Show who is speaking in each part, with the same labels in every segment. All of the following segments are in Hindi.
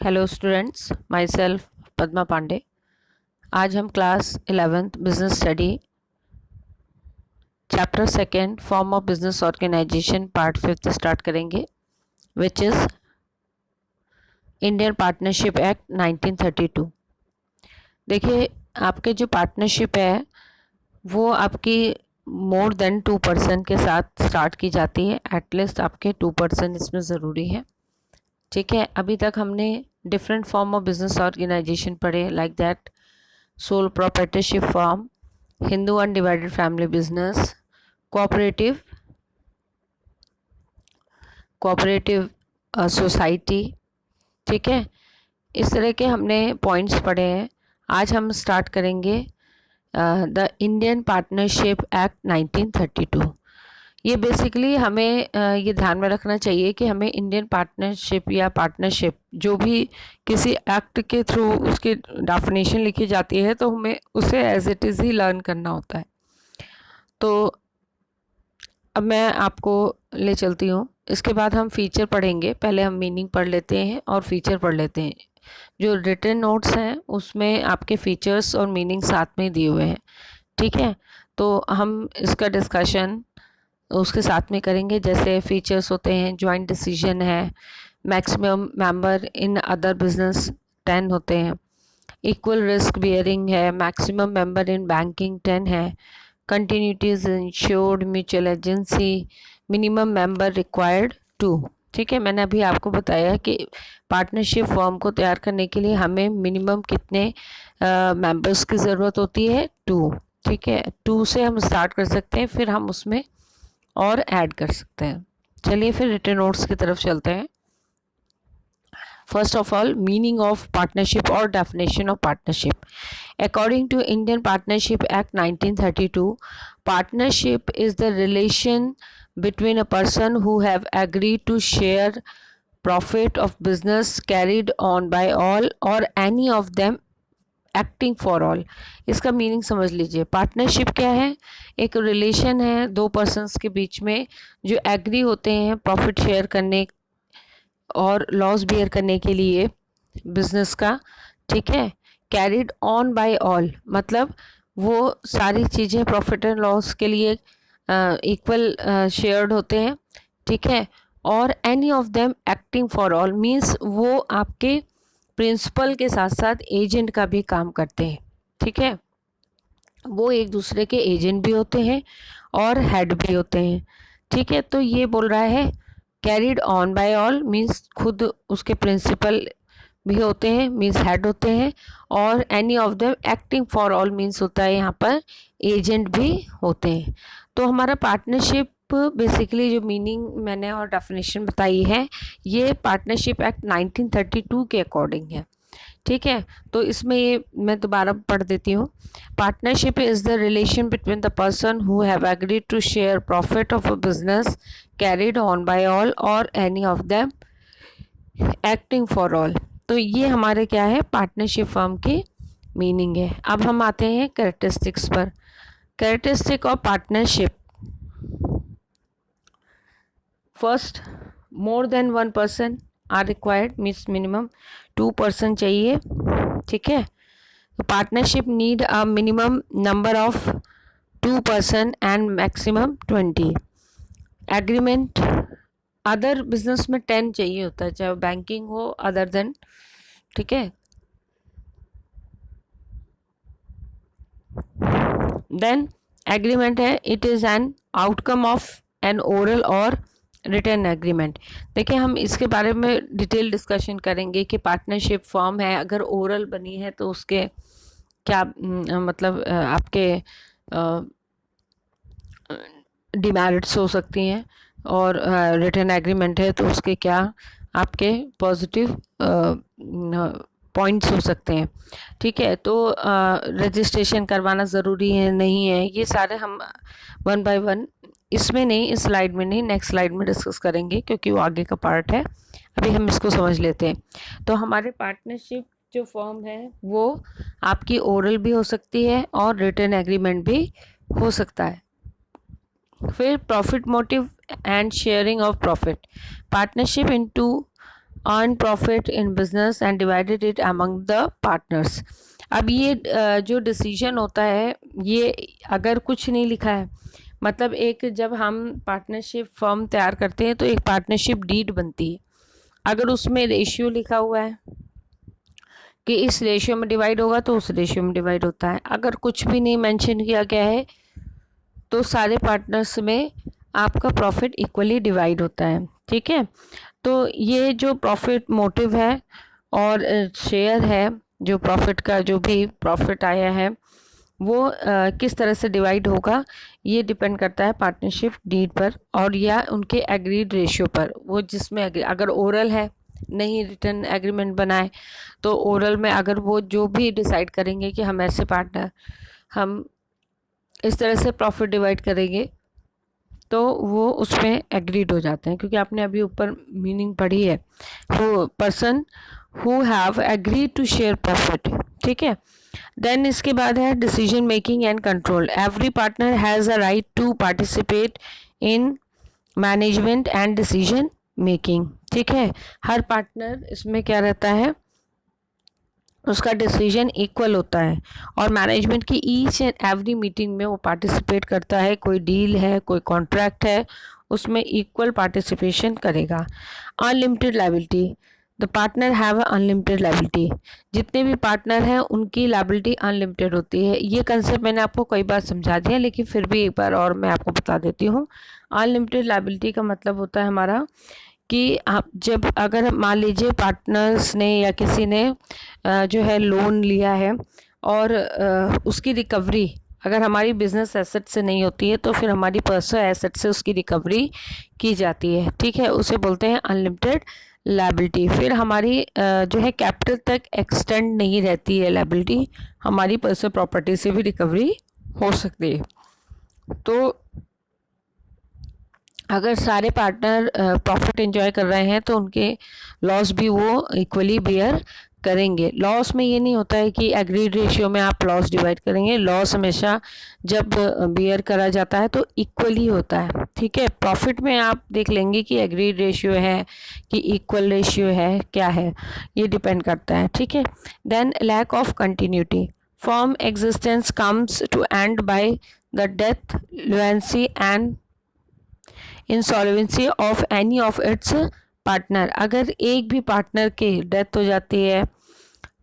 Speaker 1: Hello students, myself Padma Pandey. आज हम class 11th business study chapter second form of business organisation part 5 start करेंगे, which is Indian partnership act 1932। देखिए, आपके जो पार्टनरशिप है वो आपकी मोर देन 2% के साथ स्टार्ट की जाती है। एटलीस्ट आपके 2% इसमें ज़रूरी है। ठीक है, अभी तक हमने different form of business organisation पढ़े, like that sole proprietorship form, Hindu undivided family business, cooperative society. ठीक है, इस तरह के हमने पॉइंट्स पढ़े हैं। आज हम स्टार्ट करेंगे द इंडियन पार्टनरशिप एक्ट 1932। ये बेसिकली हमें ये ध्यान में रखना चाहिए कि हमें इंडियन पार्टनरशिप या पार्टनरशिप जो भी किसी एक्ट के थ्रू उसकी डेफिनेशन लिखी जाती है तो हमें उसे एज इट इज़ ही लर्न करना होता है। तो अब मैं आपको ले चलती हूँ। इसके बाद हम फीचर पढ़ेंगे। पहले हम मीनिंग पढ़ लेते हैं और फीचर पढ़ लेते हैं। जो रिटन नोट्स हैं उसमें आपके फीचर्स और मीनिंग साथ में दिए हुए हैं। ठीक है, तो हम इसका डिस्कशन उसके साथ में करेंगे। जैसे फीचर्स होते हैं, जॉइंट डिसीजन है, maximum member in other business 10 होते हैं, इक्वल रिस्क बियरिंग है, मैक्सिमम मेंबर इन बैंकिंग 10 है, continuity is insured, mutual agency, minimum member required 2। ठीक है, मैंने अभी आपको बताया कि पार्टनरशिप फॉर्म को तैयार करने के लिए हमें मिनिमम कितने मेंबर्स की ज़रूरत होती है, 2। ठीक है, 2 से हम स्टार्ट कर सकते हैं, फिर हम उसमें और ऐड कर सकते हैं। चलिए फिर रिटन नोट्स की तरफ चलते हैं। First of all, meaning of partnership और definition of partnership. According to Indian partnership act 1932, partnership is the relation between a person who have agreed to share profit of business carried on by all or any of them acting for all. इसका मीनिंग समझ लीजिए। पार्टनरशिप क्या है? एक रिलेशन है दो पर्सन्स के बीच में जो एग्री होते हैं प्रॉफिट शेयर करने और लॉस बियर करने के लिए बिजनेस का। ठीक है, कैरिड ऑन बाय ऑल मतलब वो सारी चीज़ें प्रॉफिट एंड लॉस के लिए इक्वल शेयर्ड होते हैं। ठीक है, और any of them acting for all means वो आपके प्रिंसिपल के साथ साथ एजेंट का भी काम करते हैं। ठीक है, वो एक दूसरे के एजेंट भी होते हैं और हेड भी होते हैं। ठीक है, तो ये बोल रहा है carried on by all means खुद उसके प्रिंसिपल भी होते हैं, मीन्स हेड होते हैं, और any of them acting for all means होता है यहाँ पर एजेंट भी होते हैं। तो हमारा पार्टनरशिप बेसिकली जो मीनिंग मैंने और डेफिनेशन बताई है ये पार्टनरशिप एक्ट 1932 के अकॉर्डिंग है। ठीक है, तो इसमें ये मैं दोबारा पढ़ देती हूँ। Partnership is the relation between the person who have agreed to share profit of a business carried on by all or any of them acting for all. तो ये हमारे क्या है, पार्टनरशिप फर्म की मीनिंग है। अब हम आते हैं कैरेक्टरिस्टिक्स पर। Characteristic of partnership, first, more than 1 person are required means minimum 2% चाहिए। ठीक है, partnership need a minimum number of 2 person and maximum 20। Agreement, other business में 10 चाहिए होता है, चाहे बैंकिंग हो अदर देन। ठीक है, देन एग्रीमेंट है, it is an outcome of N oral और रिटर्न एग्रीमेंट। देखिए, हम इसके बारे में डिटेल डिस्कशन करेंगे कि पार्टनरशिप फॉर्म है, अगर ओरल बनी है तो उसके क्या मतलब आपके डिमेरिट्स हो सकती हैं, और रिटर्न एग्रीमेंट है तो उसके क्या आपके पॉजिटिव पॉइंट्स हो सकते हैं। ठीक है, तो रजिस्ट्रेशन करवाना ज़रूरी है नहीं है, ये सारे हम 1 बाय 1 इसमें नहीं, इस स्लाइड में नहीं, नेक्स्ट स्लाइड में डिस्कस करेंगे क्योंकि वो आगे का पार्ट है। अभी हम इसको समझ लेते हैं। तो हमारे पार्टनरशिप जो फॉर्म है वो आपकी ओरल भी हो सकती है और रिटर्न एग्रीमेंट भी हो सकता है। फिर profit motive and sharing of profit, partnership into earn profit in business and divided it among the partners. अब ये जो डिसीजन होता है, ये अगर कुछ नहीं लिखा है, मतलब एक जब हम पार्टनरशिप फर्म तैयार करते हैं तो एक पार्टनरशिप डीड बनती है। अगर उसमें रेशियो लिखा हुआ है कि इस रेशियो में डिवाइड होगा तो उस रेशियो में डिवाइड होता है। अगर कुछ भी नहीं मेंशन किया गया है तो सारे पार्टनर्स में आपका प्रॉफिट इक्वली डिवाइड होता है। ठीक है, तो ये जो प्रॉफिट मोटिव है और शेयर है, जो प्रॉफिट का जो भी प्रॉफिट आया है वो किस तरह से डिवाइड होगा, ये डिपेंड करता है पार्टनरशिप डीड पर और या उनके एग्रीड रेशियो पर। वो जिसमें अगर ओरल है, नहीं रिटर्न एग्रीमेंट बनाए, तो ओरल में अगर वो जो भी डिसाइड करेंगे कि हम ऐसे पार्टनर हम इस तरह से प्रॉफिट डिवाइड करेंगे, तो वो उसमें एग्रीड हो जाते हैं, क्योंकि आपने अभी ऊपर मीनिंग पढ़ी है, वो person who have agreed to share profit. ठीक है, देन इसके बाद है decision making and control. Every partner has a right to participate in management and decision making. ठीक है, हर पार्टनर इसमें क्या रहता है, उसका डिसीजन इक्वल होता है और मैनेजमेंट की ईच एंड एवरी मीटिंग में वो पार्टिसिपेट करता है। कोई डील है, कोई कॉन्ट्रैक्ट है, उसमें इक्वल पार्टिसिपेशन करेगा। Unlimited liability, the partner have unlimited liability. जितने भी पार्टनर हैं उनकी लायबिलिटी अनलिमिटेड होती है। ये कंसेप्ट मैंने आपको कई बार समझा दिया, लेकिन फिर भी एक बार और मैं आपको बता देती हूँ। अनलिमिटेड लायबिलिटी का मतलब होता है हमारा कि आप जब अगर मान लीजिए पार्टनर्स ने या किसी ने जो है लोन लिया है और उसकी रिकवरी अगर हमारी बिजनेस एसेट से नहीं होती है तो फिर हमारी पर्सनल एसेट से उसकी रिकवरी की जाती है। ठीक है, उसे बोलते हैं अनलिमिटेड लायबिलिटी। फिर हमारी जो है कैपिटल तक एक्सटेंड नहीं रहती है लायबिलिटी, हमारी पर्सनल प्रॉपर्टी से भी रिकवरी हो सकती है। तो अगर सारे पार्टनर प्रॉफिट एंजॉय कर रहे हैं तो उनके लॉस भी वो इक्वली बियर करेंगे। लॉस में ये नहीं होता है कि एग्रीड रेशियो में आप लॉस डिवाइड करेंगे, लॉस हमेशा जब बियर करा जाता है तो इक्वली होता है। ठीक है, प्रॉफिट में आप देख लेंगे कि एग्रीड रेशियो है कि इक्वल रेशियो है, क्या है, ये डिपेंड करता है। ठीक है, then lack of continuity, firm existence comes to end by the death, lunacy and insolvency of any of its partner. अगर एक भी पार्टनर की डेथ हो जाती है,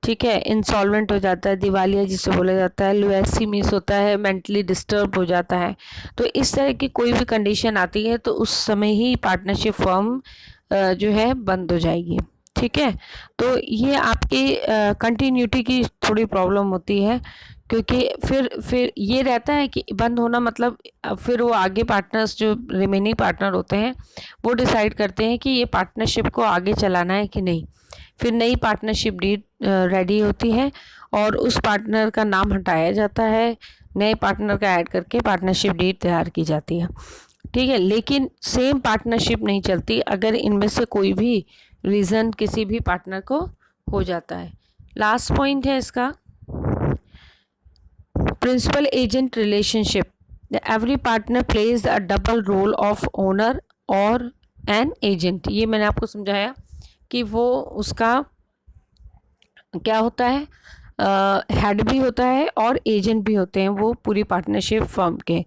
Speaker 1: ठीक है, इंसॉल्वेंट हो जाता है, दिवालिया जिसे बोला जाता है, लुएसी मीन्स होता है मेंटली डिस्टर्ब हो जाता है, तो इस तरह की कोई भी कंडीशन आती है तो उस समय ही पार्टनरशिप फर्म जो है बंद हो जाएगी। ठीक है, तो ये आपकी कंटिन्यूटी की थोड़ी प्रॉब्लम होती है, क्योंकि फिर ये रहता है कि बंद होना मतलब फिर वो आगे पार्टनर्स जो रिमेनिंग पार्टनर होते हैं वो डिसाइड करते हैं कि ये पार्टनरशिप को आगे चलाना है कि नहीं। फिर नई पार्टनरशिप डीड रेडी होती है और उस पार्टनर का नाम हटाया जाता है, नए पार्टनर का ऐड करके पार्टनरशिप डीड तैयार की जाती है। ठीक है, लेकिन सेम पार्टनरशिप नहीं चलती अगर इनमें से कोई भी रीज़न किसी भी पार्टनर को हो जाता है। लास्ट पॉइंट है इसका principal agent relationship. Every partner plays a double role of owner और एन एजेंट। ये मैंने आपको समझाया कि वो उसका क्या होता है, हेड भी होता है और एजेंट भी होते हैं वो पूरी पार्टनरशिप फर्म के।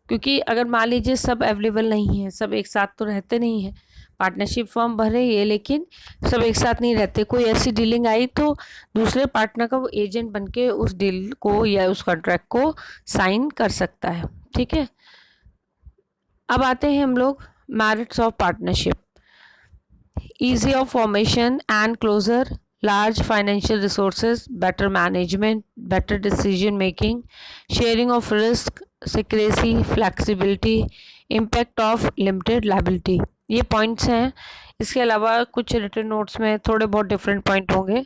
Speaker 1: क्योंकि अगर मान लीजिए सब अवेलेबल नहीं है, सब एक साथ तो रहते नहीं हैं, पार्टनरशिप फर्म भर रही है लेकिन सब एक साथ नहीं रहते, कोई ऐसी डीलिंग आई तो दूसरे पार्टनर का वो एजेंट बनके उस डील को या उस कॉन्ट्रैक्ट को साइन कर सकता है। ठीक है, अब आते हैं हम लोग merits of partnership. easy of formation and closure, large financial resources, better management, better decision making, sharing of risk, secrecy, flexibility, impact of limited liability। ये पॉइंट्स हैं। इसके अलावा कुछ रिटन नोट्स में थोड़े बहुत डिफरेंट पॉइंट होंगे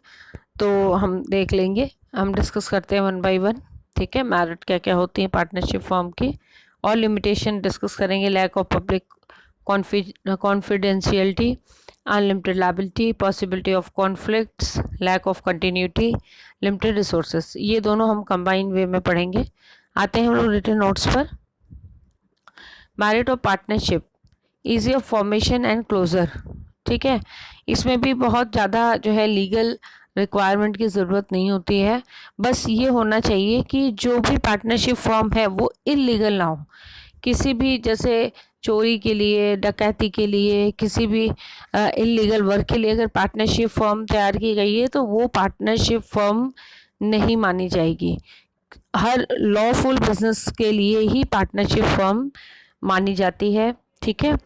Speaker 1: तो हम देख लेंगे, हम डिस्कस करते हैं वन बाय वन। ठीक है, मेरिट क्या क्या होती हैं पार्टनरशिप फॉर्म की और लिमिटेशन डिस्कस करेंगे। Lack of public confidentiality, unlimited liability, possibility of conflicts, lack of continuity, limited resources, ये दोनों हम कंबाइन वे में पढ़ेंगे। आते हैं हम लोग रिटन नोट्स पर। Merit of partnership, easy of formation and closure, ठीक है, इसमें भी बहुत ज़्यादा जो है लीगल रिक्वायरमेंट की ज़रूरत नहीं होती है। बस ये होना चाहिए कि जो भी पार्टनरशिप फॉर्म है वो इलीगल ना हो। किसी भी जैसे चोरी के लिए, डकैती के लिए, किसी भी इलीगल वर्क के लिए अगर पार्टनरशिप फर्म तैयार की गई है तो वो पार्टनरशिप फर्म नहीं मानी जाएगी। हर लॉफुल बिजनेस के लिए ही पार्टनरशिप फर्म मानी जाती है। ठीक है,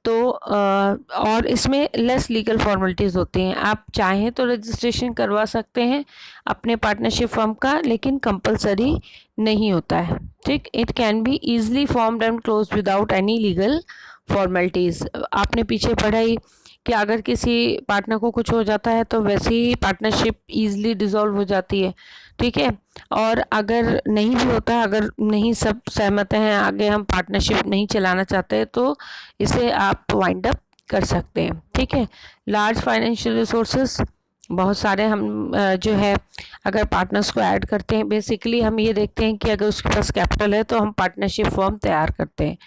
Speaker 1: तो और इसमें लेस लीगल फॉर्मेलिटीज़ होती हैं। आप चाहें तो रजिस्ट्रेशन करवा सकते हैं अपने पार्टनरशिप फर्म का, लेकिन कंपलसरी नहीं होता है। ठीक, it can be easily formed and close without any legal formalities. आपने पीछे पढ़ाई कि अगर किसी पार्टनर को कुछ हो जाता है तो वैसे ही पार्टनरशिप ईजिली डिसॉल्व हो जाती है। ठीक है, और अगर नहीं भी होता है, अगर नहीं सब सहमत हैं, आगे हम पार्टनरशिप नहीं चलाना चाहते, तो इसे आप वाइंड अप कर सकते हैं। ठीक है, लार्ज फाइनेंशियल रिसोर्सेज बहुत सारे हम जो है अगर पार्टनर्स को ऐड करते हैं, बेसिकली हम ये देखते हैं कि अगर उसके पास कैपिटल है तो हम पार्टनरशिप फॉर्म तैयार करते हैं।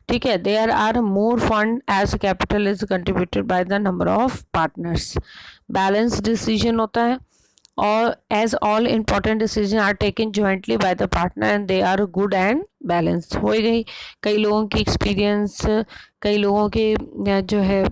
Speaker 1: ठीक है, there are more fund as capital is contributed by the number of partners. Balance decision होता है, और as all important decision are taken jointly by the partner and they are good and balanced. हो गई कई लोगों की एक्सपीरियंस, कई लोगों के जो है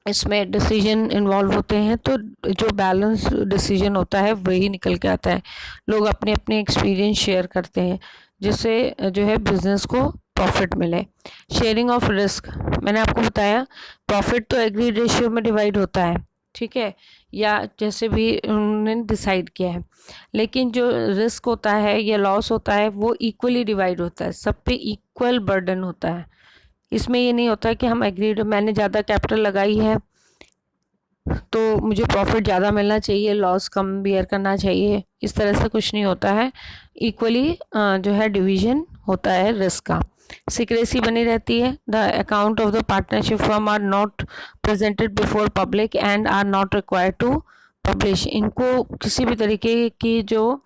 Speaker 1: इसमें डिसीजन इन्वॉल्व होते हैं, तो जो बैलेंस डिसीजन होता है वही निकल के आता है। लोग अपने अपने एक्सपीरियंस शेयर करते हैं जिससे जो है बिजनेस को प्रॉफिट मिले। शेयरिंग ऑफ रिस्क, मैंने आपको बताया प्रॉफिट तो एग्रीड रेशियो में डिवाइड होता है। ठीक है, या जैसे भी उन्होंने डिसाइड किया है, लेकिन जो रिस्क होता है या लॉस होता है वो इक्वली डिवाइड होता है, सब पे इक्वल बर्डन होता है। इसमें ये नहीं होता कि हम एग्रीड, मैंने ज़्यादा कैपिटल लगाई है तो मुझे प्रॉफिट ज़्यादा मिलना चाहिए, लॉस कम बियर करना चाहिए, इस तरह से कुछ नहीं होता है। इक्वली जो है डिवीजन होता है रिस्क का। सिक्रेसी बनी रहती है। The account of the partnership firm are not presented before public and are not required to publish. इनको किसी भी तरीके की जो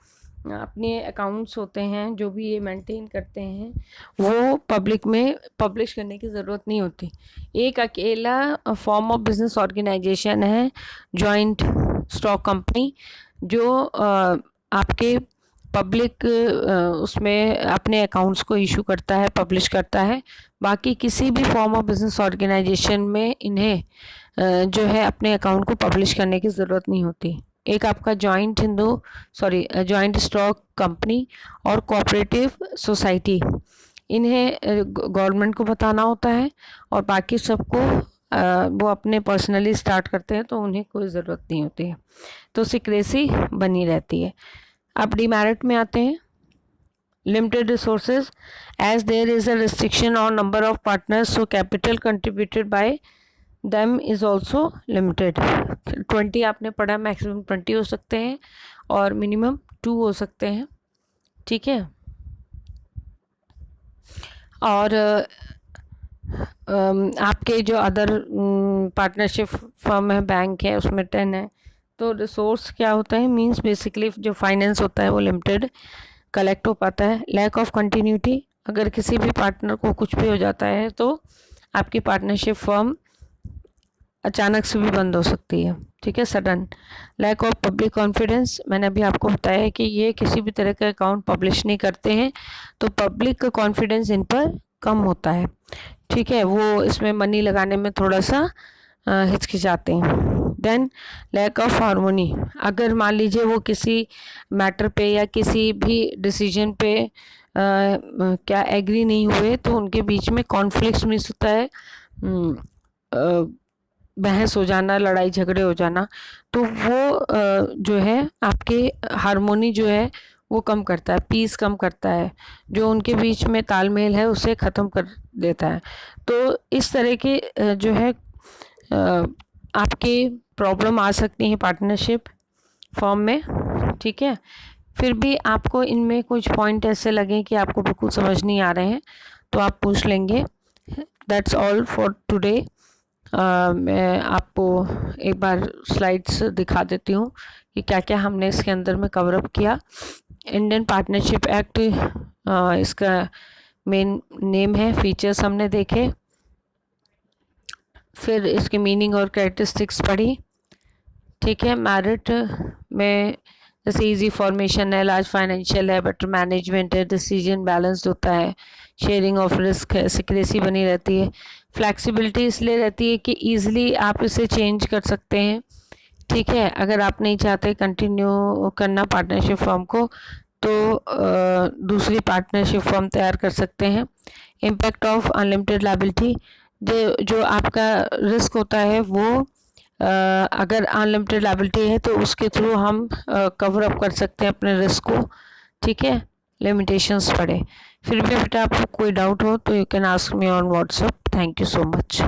Speaker 1: अपने अकाउंट्स होते हैं, जो भी ये मेंटेन करते हैं, वो पब्लिक में पब्लिश करने की ज़रूरत नहीं होती। एक अकेला फॉर्म ऑफ बिजनेस ऑर्गेनाइजेशन है जॉइंट स्टॉक कंपनी, जो आपके पब्लिक उसमें अपने अकाउंट्स को इशू करता है, पब्लिश करता है। बाकी किसी भी फॉर्म ऑफ बिजनेस ऑर्गेनाइजेशन में इन्हें जो है अपने अकाउंट को पब्लिश करने की ज़रूरत नहीं होती। एक आपका जॉइंट स्टॉक कंपनी और कोऑपरेटिव सोसाइटी, इन्हें गवर्नमेंट को बताना होता है, और बाकी सबको वो अपने पर्सनली स्टार्ट करते हैं तो उन्हें कोई ज़रूरत नहीं होती है, तो सिक्रेसी बनी रहती है। अब डीमेरिट में आते हैं। Limited resources, as there is a restriction on number of partners, so capital contributed by them is also limited. 20 आपने पढ़ा, मैक्सिमम 20 हो सकते हैं और मिनिमम 2 हो सकते हैं। ठीक है, और आपके जो अदर पार्टनरशिप फर्म है, बैंक है, उसमें 10 है। तो रिसोर्स क्या होता है, मींस बेसिकली जो फाइनेंस होता है वो लिमिटेड कलेक्ट हो पाता है। लैक ऑफ कंटिन्यूटी, अगर किसी भी पार्टनर को कुछ भी हो जाता है तो आपकी पार्टनरशिप फर्म अचानक से भी बंद हो सकती है। ठीक है, sudden. Lack of public confidence, मैंने अभी आपको बताया है कि ये किसी भी तरह का अकाउंट पब्लिश नहीं करते हैं, तो पब्लिक का कॉन्फिडेंस इन पर कम होता है। ठीक है, वो इसमें मनी लगाने में थोड़ा सा हिचकिचाते हैं। देन लैक ऑफ हार्मोनी, अगर मान लीजिए वो किसी मैटर पे या किसी भी डिसीजन पे क्या एग्री नहीं हुए, तो उनके बीच में कॉन्फ्लिक्ट मिस होता है, बहस हो जाना, लड़ाई झगड़े हो जाना, तो वो जो है आपके हार्मोनी जो है वो कम करता है, पीस कम करता है, जो उनके बीच में तालमेल है उसे ख़त्म कर देता है। तो इस तरह के जो है आपके प्रॉब्लम आ सकती हैं पार्टनरशिप फॉर्म में। ठीक है, फिर भी आपको इनमें कुछ पॉइंट ऐसे लगे कि आपको बिल्कुल समझ नहीं आ रहे हैं तो आप पूछ लेंगे। That's all for today. मैं आपको एक बार स्लाइड्स दिखा देती हूँ कि क्या क्या हमने इसके अंदर में कवरअप किया। इंडियन पार्टनरशिप एक्ट इसका मेन नेम है। फीचर्स हमने देखे, फिर इसकी मीनिंग और कैरेक्टरिस्टिक्स पढ़ी। ठीक है, मेरिट में जैसे इजी फॉर्मेशन है, लार्ज फाइनेंशियल है, बेटर मैनेजमेंट है, डिसीजन बैलेंस्ड होता है, शेयरिंग ऑफ रिस्क है, सिक्रेसी बनी रहती है, फ्लैक्सिबिलिटी इसलिए रहती है कि ईजिली आप इसे चेंज कर सकते हैं। ठीक है, अगर आप नहीं चाहते कंटिन्यू करना पार्टनरशिप फॉर्म को तो दूसरी पार्टनरशिप फॉर्म तैयार कर सकते हैं। इम्पैक्ट ऑफ अनलिमिटेड लायबिलिटी, जो आपका रिस्क होता है वो अगर अनलिमिटेड लायबिलिटी है तो उसके थ्रू हम कवर अप कर सकते हैं अपने रिस्क को। ठीक है, लिमिटेशंस पढ़े। फिर भी बेटा आपको कोई डाउट हो तो you can ask me on WhatsApp. Thank you so much.